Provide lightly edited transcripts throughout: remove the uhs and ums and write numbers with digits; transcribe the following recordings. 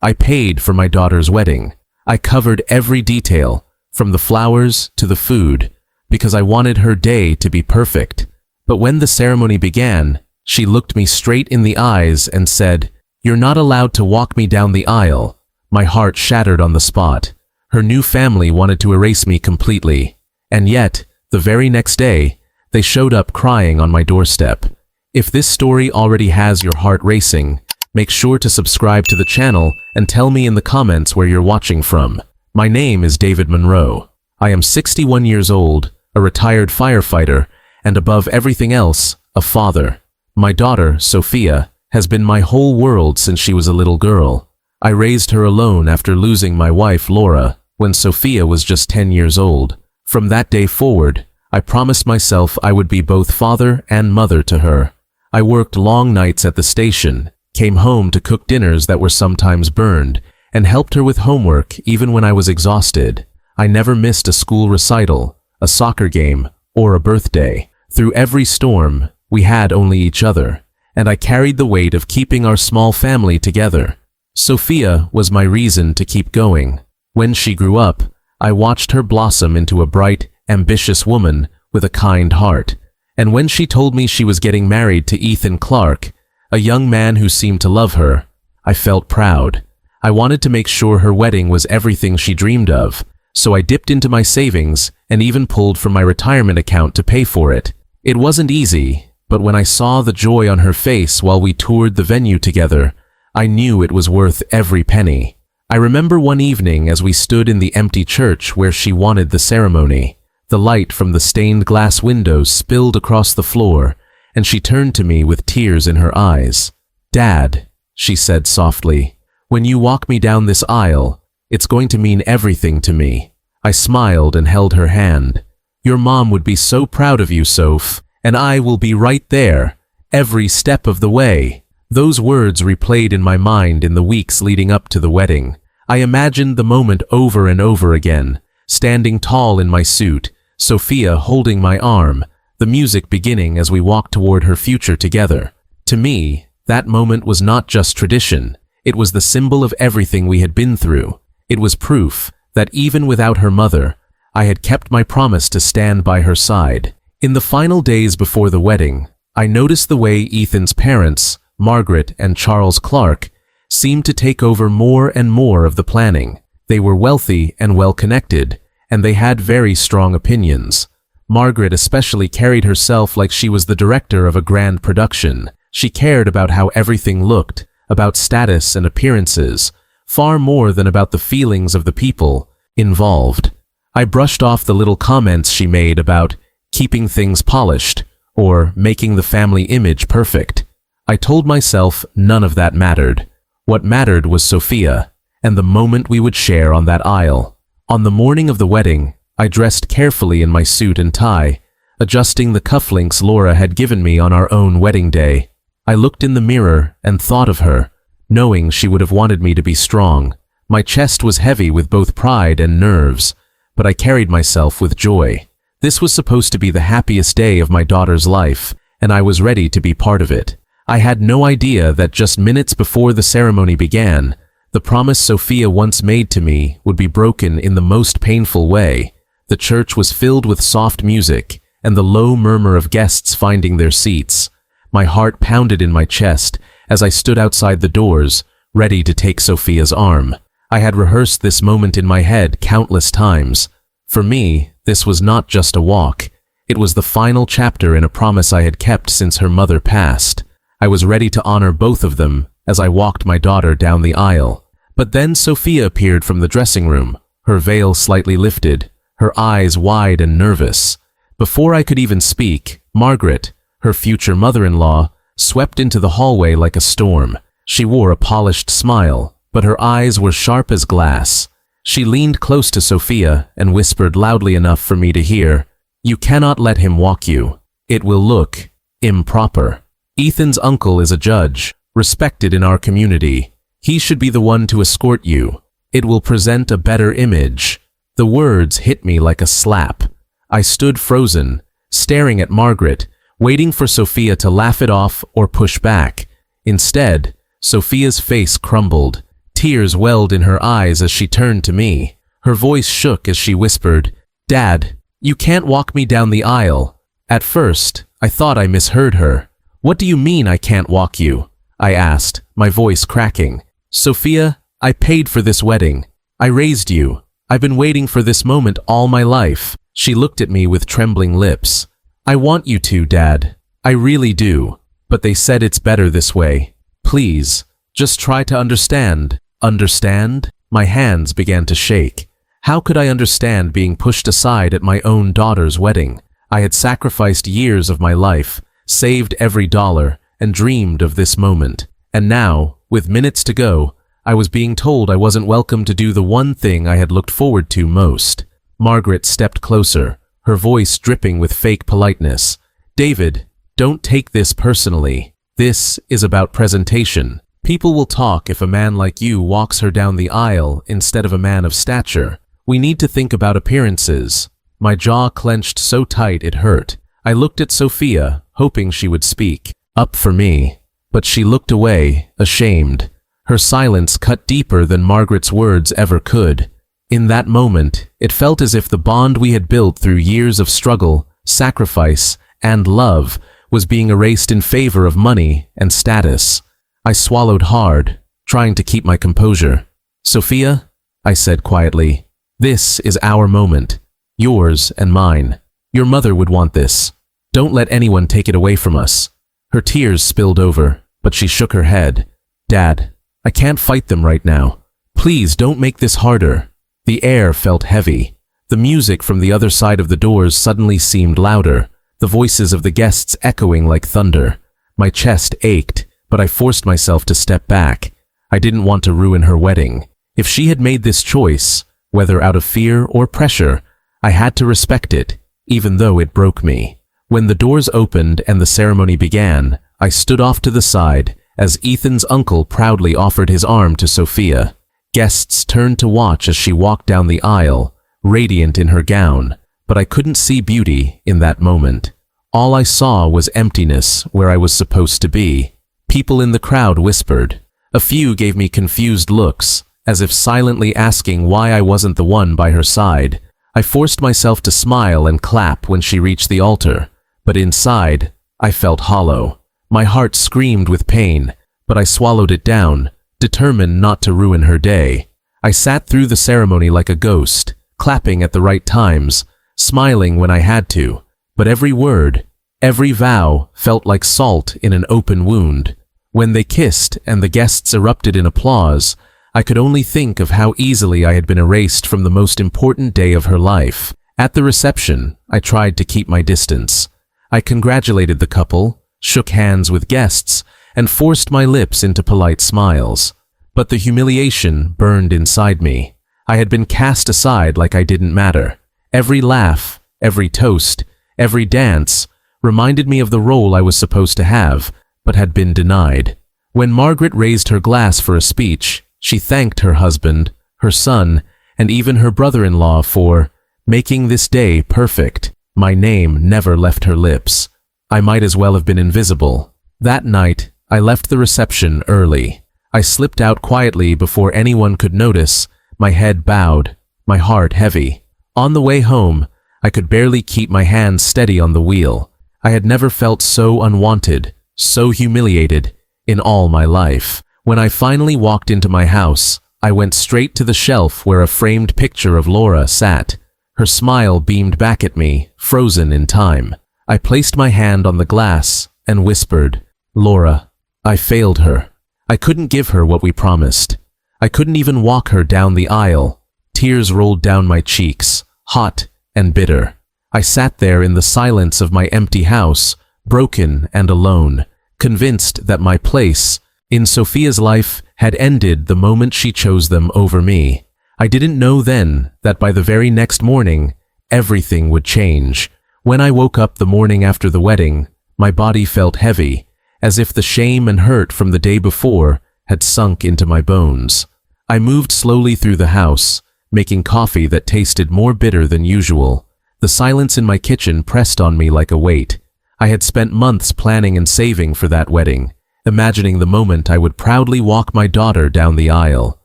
I paid for my daughter's wedding. I covered every detail, from the flowers to the food, because I wanted her day to be perfect. But when the ceremony began, she looked me straight in the eyes and said, "You're not allowed to walk me down the aisle." My heart shattered on the spot. Her new family wanted to erase me completely. And yet, the very next day, they showed up crying on my doorstep. If this story already has your heart racing, make sure to subscribe to the channel and tell me in the comments where you're watching from. My name is David Monroe. I am 61 years old, a retired firefighter, and above everything else, a father. My daughter, Sophia, has been my whole world since she was a little girl. I raised her alone after losing my wife, Laura, when Sophia was just 10 years old. From that day forward, I promised myself I would be both father and mother to her. I worked long nights at the station, came home to cook dinners that were sometimes burned, and helped her with homework even when I was exhausted. I never missed a school recital, a soccer game, or a birthday. Through every storm, we had only each other, and I carried the weight of keeping our small family together. Sophia was my reason to keep going. When she grew up, I watched her blossom into a bright, ambitious woman with a kind heart. And when she told me she was getting married to Ethan Clark, a young man who seemed to love her, I felt proud. I wanted to make sure her wedding was everything she dreamed of, so I dipped into my savings and even pulled from my retirement account to pay for it. It wasn't easy, but when I saw the joy on her face while we toured the venue together, I knew it was worth every penny. I remember one evening as we stood in the empty church where she wanted the ceremony. The light from the stained glass windows spilled across the floor, and she turned to me with tears in her eyes. "Dad," she said softly, "when you walk me down this aisle, it's going to mean everything to me." I smiled and held her hand. "Your mom would be so proud of you, Soph, and I will be right there, every step of the way." Those words replayed in my mind in the weeks leading up to the wedding. I imagined the moment over and over again, standing tall in my suit, Sophia holding my arm, the music beginning as we walked toward her future together. To me, that moment was not just tradition. It was the symbol of everything we had been through. It was proof that even without her mother, I had kept my promise to stand by her side. In the final days before the wedding, I noticed the way Ethan's parents, Margaret and Charles Clark, seemed to take over more and more of the planning. They were wealthy and well-connected, and they had very strong opinions. Margaret especially carried herself like she was the director of a grand production. She cared about how everything looked, about status and appearances, far more than about the feelings of the people involved. I brushed off the little comments she made about keeping things polished or making the family image perfect. I told myself none of that mattered. What mattered was Sophia, and the moment we would share on that aisle. On the morning of the wedding, I dressed carefully in my suit and tie, adjusting the cufflinks Laura had given me on our own wedding day. I looked in the mirror and thought of her, knowing she would have wanted me to be strong. My chest was heavy with both pride and nerves, but I carried myself with joy. This was supposed to be the happiest day of my daughter's life, and I was ready to be part of it. I had no idea that just minutes before the ceremony began, the promise Sophia once made to me would be broken in the most painful way. The church was filled with soft music and the low murmur of guests finding their seats. My heart pounded in my chest as I stood outside the doors, ready to take Sophia's arm. I had rehearsed this moment in my head countless times. For me, this was not just a walk. It was the final chapter in a promise I had kept since her mother passed. I was ready to honor both of them as I walked my daughter down the aisle. But then Sophia appeared from the dressing room, her veil slightly lifted, her eyes wide and nervous. Before I could even speak, Margaret, her future mother-in-law, swept into the hallway like a storm. She wore a polished smile, but her eyes were sharp as glass. She leaned close to Sophia and whispered loudly enough for me to hear, "You cannot let him walk you. It will look improper. Ethan's uncle is a judge, respected in our community. He should be the one to escort you. It will present a better image." The words hit me like a slap. I stood frozen, staring at Margaret, waiting for Sophia to laugh it off or push back. Instead, Sophia's face crumbled. Tears welled in her eyes as she turned to me. Her voice shook as she whispered, "Dad, you can't walk me down the aisle." At first, I thought I misheard her. "What do you mean I can't walk you?" I asked, my voice cracking. "Sophia, I paid for this wedding. I raised you. I've been waiting for this moment all my life." She looked at me with trembling lips. "I want you to, Dad. I really do. But they said it's better this way. Please, just try to understand." Understand? My hands began to shake. How could I understand being pushed aside at my own daughter's wedding? I had sacrificed years of my life, saved every dollar, and dreamed of this moment. And now, with minutes to go, I was being told I wasn't welcome to do the one thing I had looked forward to most. Margaret stepped closer, her voice dripping with fake politeness. "David, don't take this personally. This is about presentation. People will talk if a man like you walks her down the aisle instead of a man of stature. We need to think about appearances." My jaw clenched so tight it hurt. I looked at Sophia, hoping she would speak up for me. But she looked away, ashamed. Her silence cut deeper than Margaret's words ever could. In that moment, it felt as if the bond we had built through years of struggle, sacrifice, and love was being erased in favor of money and status. I swallowed hard, trying to keep my composure. "Sophia," I said quietly, "this is our moment. Yours and mine. Your mother would want this. Don't let anyone take it away from us." Her tears spilled over, but she shook her head. "Dad, I can't fight them right now. Please don't make this harder." The air felt heavy. The music from the other side of the doors suddenly seemed louder, the voices of the guests echoing like thunder. My chest ached, but I forced myself to step back. I didn't want to ruin her wedding. If she had made this choice, whether out of fear or pressure, I had to respect it, even though it broke me. When the doors opened and the ceremony began, I stood off to the side as Ethan's uncle proudly offered his arm to Sophia. Guests turned to watch as she walked down the aisle, radiant in her gown, but I couldn't see beauty in that moment. All I saw was emptiness where I was supposed to be. People in the crowd whispered. A few gave me confused looks, as if silently asking why I wasn't the one by her side. I forced myself to smile and clap when she reached the altar, but inside, I felt hollow. My heart screamed with pain, but I swallowed it down, determined not to ruin her day. I sat through the ceremony like a ghost, clapping at the right times, smiling when I had to, but every word, every vow felt like salt in an open wound. When they kissed and the guests erupted in applause, I could only think of how easily I had been erased from the most important day of her life. At the reception, I tried to keep my distance. I congratulated the couple, shook hands with guests, and forced my lips into polite smiles. But the humiliation burned inside me. I had been cast aside like I didn't matter. Every laugh, every toast, every dance reminded me of the role I was supposed to have, but had been denied. When Margaret raised her glass for a speech, she thanked her husband, her son, and even her brother-in-law for making this day perfect. My name never left her lips. I might as well have been invisible. That night, I left the reception early. I slipped out quietly before anyone could notice, my head bowed, my heart heavy. On the way home, I could barely keep my hands steady on the wheel. I had never felt so unwanted, so humiliated, in all my life. When I finally walked into my house, I went straight to the shelf where a framed picture of Laura sat. Her smile beamed back at me, frozen in time. I placed my hand on the glass and whispered, "Laura, I failed her. I couldn't give her what we promised. I couldn't even walk her down the aisle." Tears rolled down my cheeks, hot and bitter. I sat there in the silence of my empty house, broken and alone, convinced that my place in Sophia's life had ended the moment she chose them over me. I didn't know then that by the very next morning, everything would change. When I woke up the morning after the wedding, my body felt heavy, as if the shame and hurt from the day before had sunk into my bones. I moved slowly through the house, making coffee that tasted more bitter than usual. The silence in my kitchen pressed on me like a weight. I had spent months planning and saving for that wedding, imagining the moment I would proudly walk my daughter down the aisle.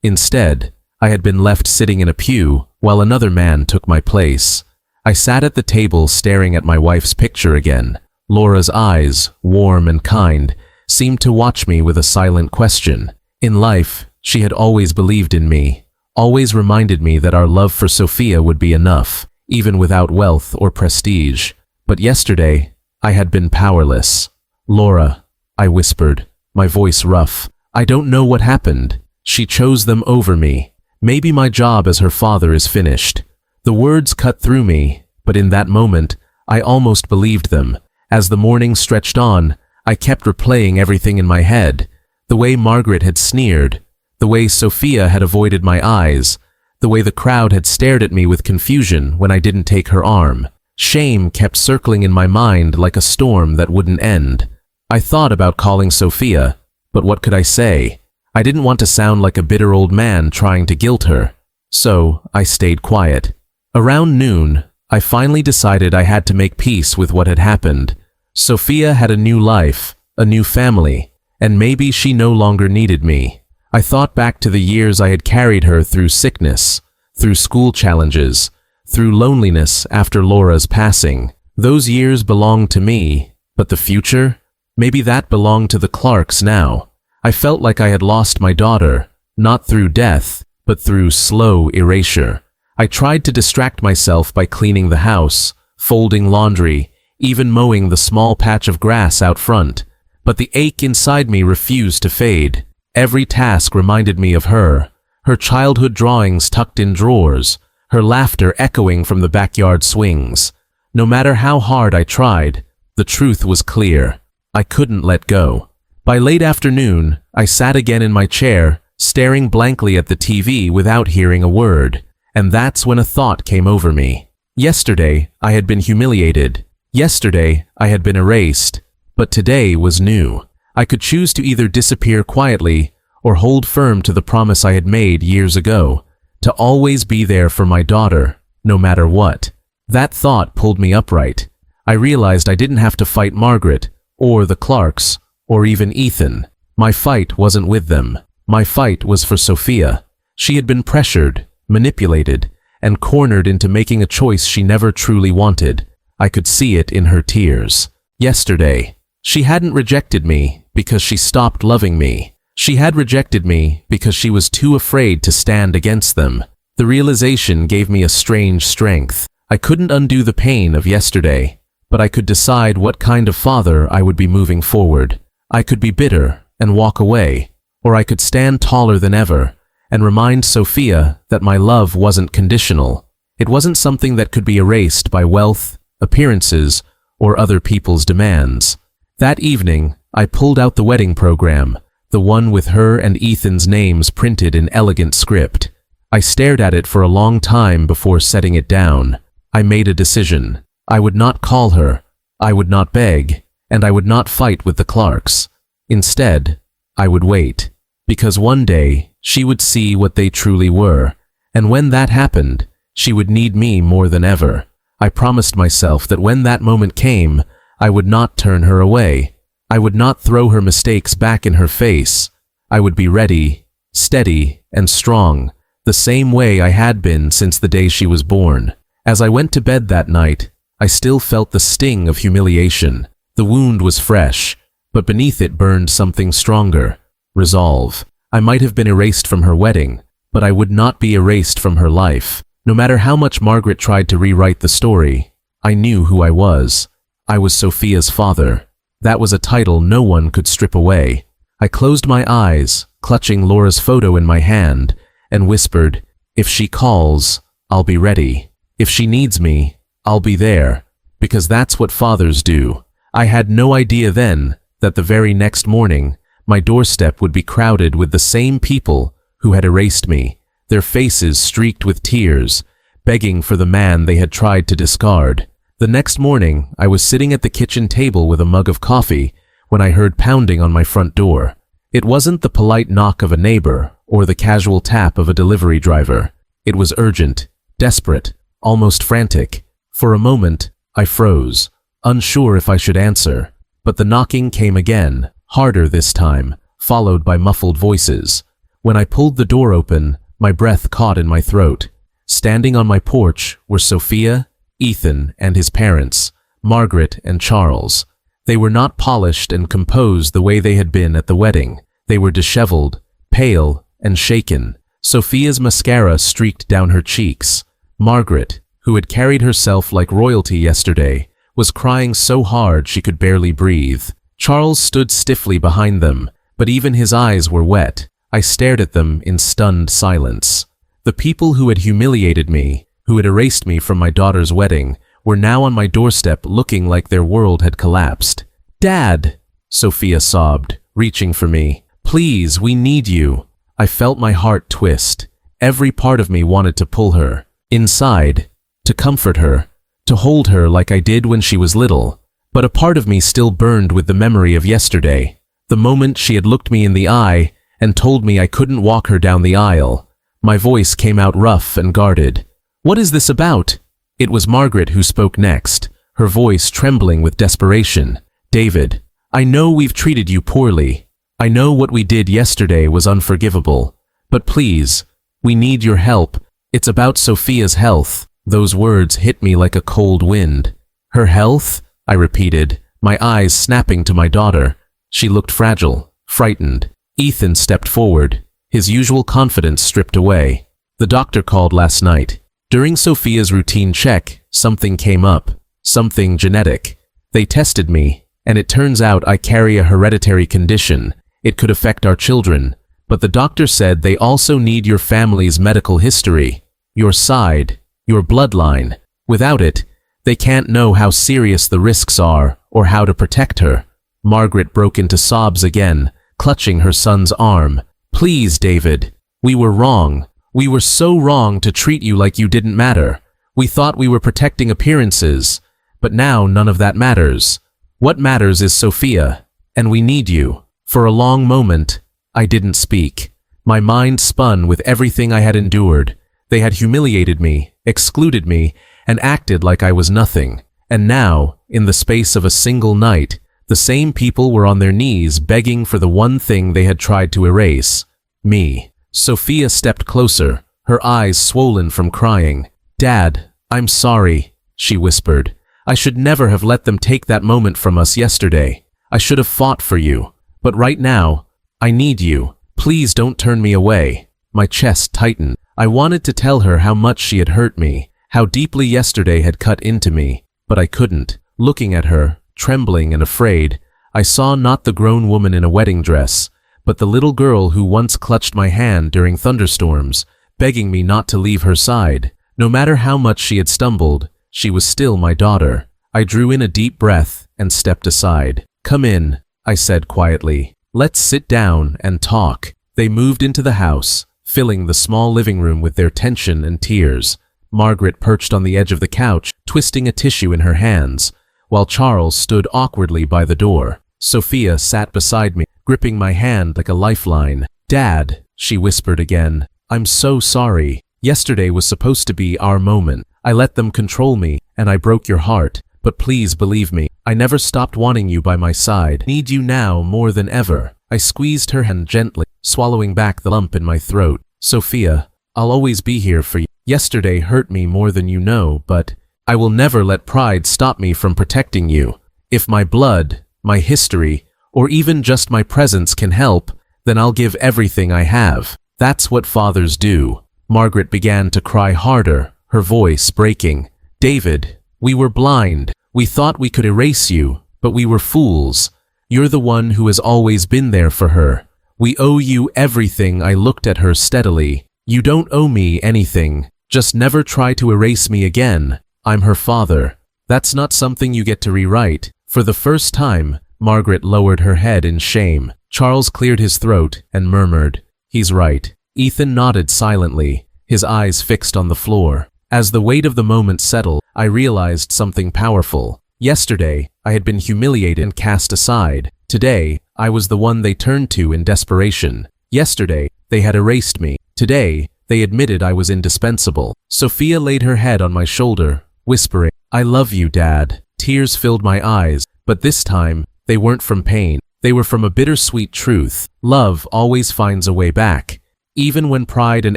Instead, I had been left sitting in a pew while another man took my place. I sat at the table staring at my wife's picture again. Laura's eyes, warm and kind, seemed to watch me with a silent question. In life, she had always believed in me, always reminded me that our love for Sophia would be enough, even without wealth or prestige. But yesterday, I had been powerless. "Laura," I whispered, my voice rough. "I don't know what happened. She chose them over me. Maybe my job as her father is finished." The words cut through me, but in that moment, I almost believed them. As the morning stretched on, I kept replaying everything in my head. The way Margaret had sneered, the way Sophia had avoided my eyes, the way the crowd had stared at me with confusion when I didn't take her arm. Shame kept circling in my mind like a storm that wouldn't end. I thought about calling Sophia, but what could I say? I didn't want to sound like a bitter old man trying to guilt her. So I stayed quiet. Around noon, I finally decided I had to make peace with what had happened. Sophia had a new life, a new family, and maybe she no longer needed me. I thought back to the years I had carried her through sickness, through school challenges, through loneliness after Laura's passing. Those years belonged to me, but the future? Maybe that belonged to the Clarks now. I felt like I had lost my daughter, not through death, but through slow erasure. I tried to distract myself by cleaning the house, folding laundry, even mowing the small patch of grass out front. But the ache inside me refused to fade. Every task reminded me of her childhood drawings tucked in drawers, her laughter echoing from the backyard swings. No matter how hard I tried, the truth was clear. I couldn't let go. By late afternoon, I sat again in my chair, staring blankly at the TV without hearing a word. And that's when a thought came over me. Yesterday, I had been humiliated. Yesterday, I had been erased. But today was new. I could choose to either disappear quietly or hold firm to the promise I had made years ago, to always be there for my daughter, no matter what. That thought pulled me upright. I realized I didn't have to fight Margaret, or the Clarks, or even Ethan. My fight wasn't with them. My fight was for Sophia. She had been pressured, manipulated, and cornered into making a choice she never truly wanted. I could see it in her tears. Yesterday, she hadn't rejected me because she stopped loving me. She had rejected me because she was too afraid to stand against them. The realization gave me a strange strength. I couldn't undo the pain of yesterday, but I could decide what kind of father I would be moving forward. I could be bitter and walk away, or I could stand taller than ever and remind Sophia that my love wasn't conditional. It wasn't something that could be erased by wealth, appearances, or other people's demands. That evening, I pulled out the wedding program, the one with her and Ethan's names printed in elegant script. I stared at it for a long time before setting it down. I made a decision. I would not call her, I would not beg, and I would not fight with the Clarks. Instead, I would wait, because one day she would see what they truly were, and when that happened, she would need me more than ever. I promised myself that when that moment came, I would not turn her away. I would not throw her mistakes back in her face. I would be ready, steady, and strong, the same way I had been since the day she was born. As I went to bed that night, I still felt the sting of humiliation. The wound was fresh, but beneath it burned something stronger: resolve. I might have been erased from her wedding, but I would not be erased from her life. No matter how much Margaret tried to rewrite the story, I knew who I was. I was Sophia's father. That was a title no one could strip away. I closed my eyes, clutching Laura's photo in my hand, and whispered, "If she calls, I'll be ready. If she needs me, I'll be there," because that's what fathers do. I had no idea then that the very next morning, my doorstep would be crowded with the same people who had erased me, their faces streaked with tears, begging for the man they had tried to discard. The next morning, I was sitting at the kitchen table with a mug of coffee when I heard pounding on my front door. It wasn't the polite knock of a neighbor or the casual tap of a delivery driver. It was urgent, desperate, almost frantic. For a moment, I froze, unsure if I should answer. But the knocking came again, harder this time, followed by muffled voices. When I pulled the door open, my breath caught in my throat. Standing on my porch were Sophia, Ethan, and his parents, Margaret and Charles. They were not polished and composed the way they had been at the wedding. They were disheveled, pale, and shaken. Sophia's mascara streaked down her cheeks. Margaret, who had carried herself like royalty yesterday, was crying so hard she could barely breathe. Charles stood stiffly behind them, but even his eyes were wet. I stared at them in stunned silence. The people who had humiliated me, who had erased me from my daughter's wedding, were now on my doorstep looking like their world had collapsed. "Dad!" Sophia sobbed, reaching for me. "Please, we need you." I felt my heart twist. Every part of me wanted to pull her inside, to comfort her, to hold her like I did when she was little. But a part of me still burned with the memory of yesterday, the moment she had looked me in the eye and told me I couldn't walk her down the aisle. My voice came out rough and guarded. "What is this about?" It was Margaret who spoke next, her voice trembling with desperation. "David, I know we've treated you poorly. I know what we did yesterday was unforgivable. But please, we need your help. It's about Sophia's health." Those words hit me like a cold wind. "Her health?" I repeated, my eyes snapping to my daughter. She looked fragile, frightened. Ethan stepped forward, his usual confidence stripped away. "The doctor called last night. During Sophia's routine check, something came up, something genetic. They tested me, and it turns out I carry a hereditary condition. It could affect our children, but the doctor said they also need your family's medical history, your side, your bloodline. Without it, they can't know how serious the risks are or how to protect her." Margaret broke into sobs again, clutching her son's arm. "Please, David, we were wrong. We were so wrong to treat you like you didn't matter. We thought we were protecting appearances, but now none of that matters. What matters is Sophia, and we need you." For a long moment, I didn't speak. My mind spun with everything I had endured. They had humiliated me, excluded me, and acted like I was nothing. And now, in the space of a single night, the same people were on their knees begging for the one thing they had tried to erase: me. Sophia stepped closer, her eyes swollen from crying. "Dad, I'm sorry," she whispered. "I should never have let them take that moment from us yesterday. I should have fought for you. But right now, I need you. Please don't turn me away." My chest tightened. I wanted to tell her how much she had hurt me, how deeply yesterday had cut into me, but I couldn't. Looking at her, trembling and afraid, I saw not the grown woman in a wedding dress, but the little girl who once clutched my hand during thunderstorms, begging me not to leave her side. No matter how much she had stumbled, she was still my daughter. I drew in a deep breath and stepped aside. "Come in," I said quietly. "Let's sit down and talk." They moved into the house, filling the small living room with their tension and tears. Margaret perched on the edge of the couch, twisting a tissue in her hands, while Charles stood awkwardly by the door. Sophia sat beside me, gripping my hand like a lifeline. "Dad," she whispered again, "I'm so sorry. Yesterday was supposed to be our moment. I let them control me, and I broke your heart. But please believe me, I never stopped wanting you by my side. Need you now more than ever." I squeezed her hand gently, swallowing back the lump in my throat. "Sophia, I'll always be here for you. Yesterday hurt me more than you know, but I will never let pride stop me from protecting you. If my blood, my history, or even just my presence can help, then I'll give everything I have. That's what fathers do." Margaret began to cry harder, her voice breaking. "David, we were blind. We thought we could erase you, but we were fools. You're the one who has always been there for her. We owe you everything." I looked at her steadily. "You don't owe me anything. Just never try to erase me again. I'm her father. That's not something you get to rewrite." For the first time, Margaret lowered her head in shame. Charles cleared his throat and murmured, "He's right." Ethan nodded silently, his eyes fixed on the floor. As the weight of the moment settled, I realized something powerful. Yesterday, I had been humiliated and cast aside. Today, I was the one they turned to in desperation. Yesterday, they had erased me. Today, they admitted I was indispensable. Sophia laid her head on my shoulder, whispering, "I love you, Dad." Tears filled my eyes, but this time, they weren't from pain. They were from a bittersweet truth. Love always finds a way back, Even when pride and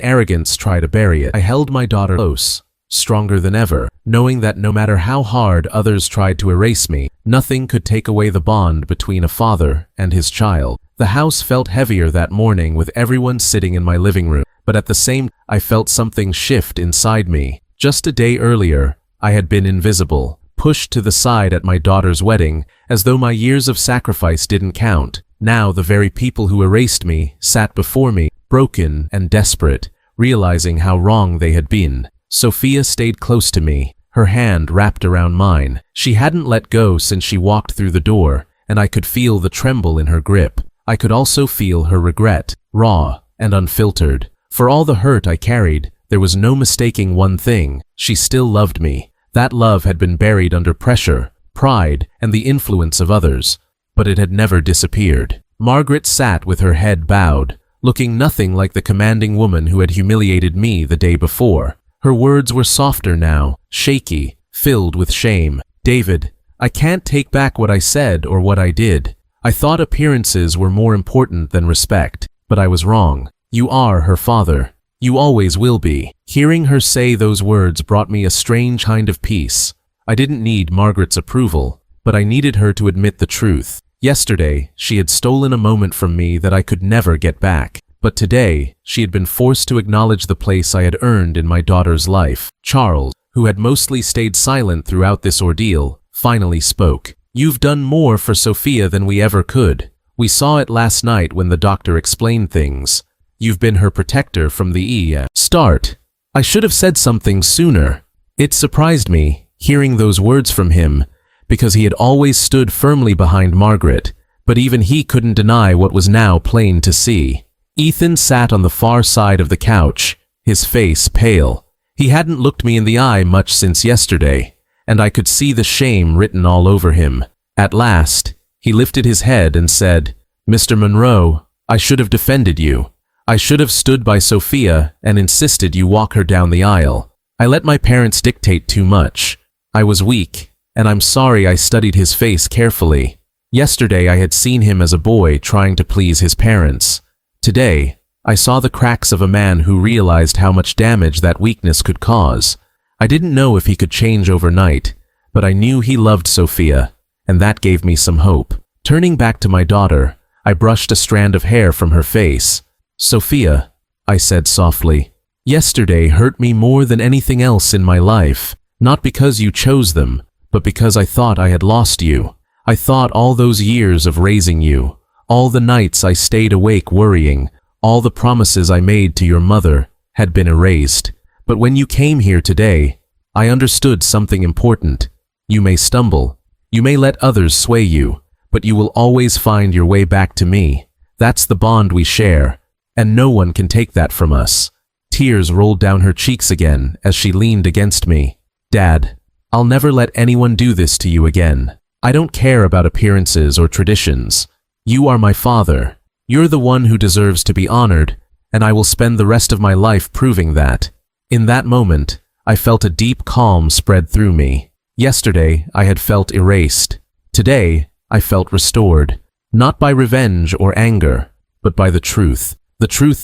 arrogance try to bury it, I held my daughter close, stronger than ever, knowing that no matter how hard others tried to erase me, nothing could take away the bond between a father and his child. The house felt heavier that morning with everyone sitting in my living room, but at the same time, I felt something shift inside me. Just a day earlier, I had been invisible, pushed to the side at my daughter's wedding, as though my years of sacrifice didn't count. Now the very people who erased me sat before me, broken and desperate, realizing how wrong they had been. Sophia stayed close to me, her hand wrapped around mine. She hadn't let go since she walked through the door, and I could feel the tremble in her grip. I could also feel her regret, raw and unfiltered. For all the hurt I carried, there was no mistaking one thing: she still loved me. That love had been buried under pressure, pride, and the influence of others, but it had never disappeared. Margaret sat with her head bowed, looking nothing like the commanding woman who had humiliated me the day before. Her words were softer now, shaky, filled with shame. "David, I can't take back what I said or what I did. I thought appearances were more important than respect, but I was wrong. You are her father. You always will be." Hearing her say those words brought me a strange kind of peace. I didn't need Margaret's approval, but I needed her to admit the truth. Yesterday, she had stolen a moment from me that I could never get back. But today, she had been forced to acknowledge the place I had earned in my daughter's life. Charles, who had mostly stayed silent throughout this ordeal, finally spoke. "You've done more for Sophia than we ever could. We saw it last night when the doctor explained things. You've been her protector from the start. I should have said something sooner." It surprised me, hearing those words from him, because he had always stood firmly behind Margaret, but even he couldn't deny what was now plain to see. Ethan sat on the far side of the couch, his face pale. He hadn't looked me in the eye much since yesterday, and I could see the shame written all over him. At last, he lifted his head and said, "Mr. Monroe, I should have defended you. I should have stood by Sophia and insisted you walk her down the aisle. I let my parents dictate too much. I was weak, and I'm sorry I studied his face carefully. Yesterday I had seen him as a boy trying to please his parents. Today, I saw the cracks of a man who realized how much damage that weakness could cause. I didn't know if he could change overnight, but I knew he loved Sophia, and that gave me some hope." Turning back to my daughter, I brushed a strand of hair from her face. "Sophia," I said softly, "yesterday hurt me more than anything else in my life, not because you chose them, but because I thought I had lost you. I thought all those years of raising you, all the nights I stayed awake worrying, all the promises I made to your mother had been erased. But when you came here today, I understood something important. You may stumble, you may let others sway you, but you will always find your way back to me. That's the bond we share, and no one can take that from us." Tears rolled down her cheeks again as she leaned against me. "Dad, I'll never let anyone do this to you again. I don't care about appearances or traditions. You are my father. You're the one who deserves to be honored, and I will spend the rest of my life proving that." In that moment, I felt a deep calm spread through me. Yesterday, I had felt erased. Today, I felt restored, not by revenge or anger, but by the truth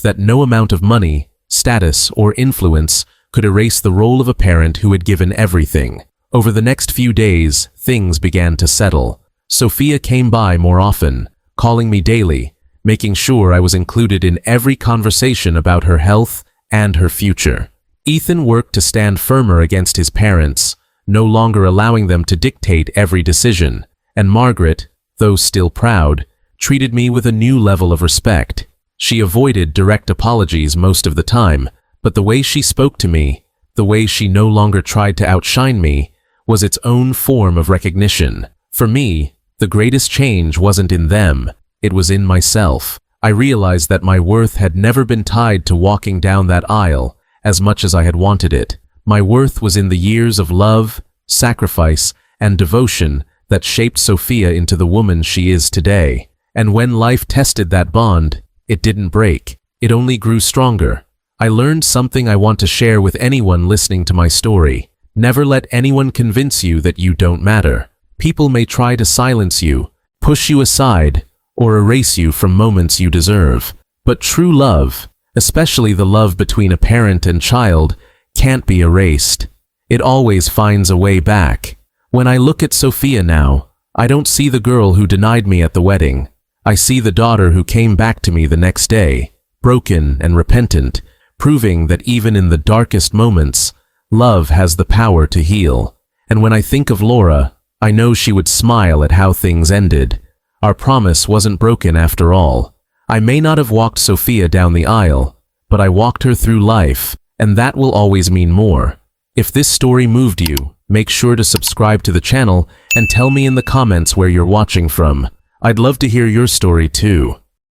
that no amount of money, status, or influence could erase the role of a parent who had given everything. Over the next few days, things began to settle. Sophia came by more often, calling me daily, making sure I was included in every conversation about her health and her future. Ethan worked to stand firmer against his parents, no longer allowing them to dictate every decision, and Margaret, though still proud, treated me with a new level of respect. She avoided direct apologies most of the time, but the way she spoke to me, the way she no longer tried to outshine me, was its own form of recognition. For me, the greatest change wasn't in them, it was in myself. I realized that my worth had never been tied to walking down that aisle as much as I had wanted it. My worth was in the years of love, sacrifice, and devotion that shaped Sophia into the woman she is today. And when life tested that bond, it didn't break. It only grew stronger. I learned something I want to share with anyone listening to my story. Never let anyone convince you that you don't matter. People may try to silence you, push you aside, or erase you from moments you deserve. But true love, especially the love between a parent and child, can't be erased. It always finds a way back. When I look at Sophia now, I don't see the girl who denied me at the wedding. I see the daughter who came back to me the next day, broken and repentant, proving that even in the darkest moments, love has the power to heal. And when I think of Laura, I know she would smile at how things ended. Our promise wasn't broken after all. I may not have walked Sophia down the aisle, but I walked her through life, and that will always mean more. If this story moved you, make sure to subscribe to the channel and tell me in the comments where you're watching from. I'd love to hear your story too.